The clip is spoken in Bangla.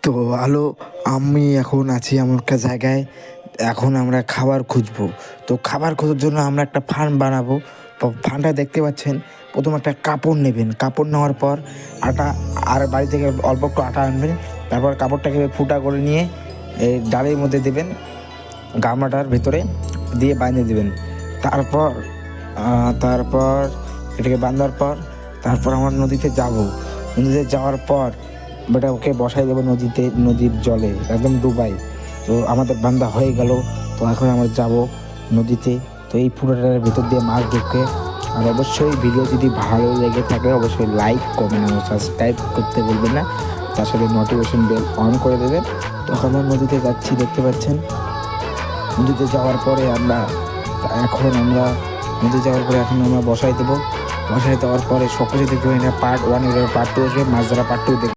তো হ্যালো, আমি এখন আছি এমন একটা জায়গায়। এখন আমরা খাবার খুঁজবো। তো খাবার খোঁজার জন্য আমরা একটা ফার্ম বানাবো। তো ফার্মটা দেখতে পাচ্ছেন, প্রথমে একটা কাপড় নেবেন। কাপড় নেওয়ার পর আটা, আর বাড়ি থেকে অল্প একটু আটা আনবেন। তারপর কাপড়টাকে ফুটা করে নিয়ে এই ডালের মধ্যে দেবেন, গামলাটার ভেতরে দিয়ে বাঁধে দেবেন। তারপর তারপর এটাকে বাঁধার পর তারপর আমরা নদীতে যাব। নদীতে যাওয়ার পর বেটা ওকে বসাই দেবো নদীতে, নদীর জলে একদম ডুবাই। তো আমাদের বান্ধা হয়ে গেল। তো এখন আমরা যাব নদীতে। তো এই পুরোটার ভেতর দিয়ে মাছ ঢুকে। আর অবশ্যই ভিডিও যদি ভালো লেগে থাকে অবশ্যই লাইক, কমেন্ট এবং সাবস্ক্রাইব করতে বলবেন না। তার সাথে নোটিফিকেশন বেল অন করে দেবেন। তো এখন আমরা নদীতে যাচ্ছি, দেখতে পাচ্ছেন। নদীতে যাওয়ার পরে এখন আমরা বসাই দেবো। বসাই দেওয়ার পরে সব কিছু দেখতে পাবেন। পার্ট 1 এর পার্ট 2 আসবে, মাছ ধরা পার্ট 2 দেখবেন।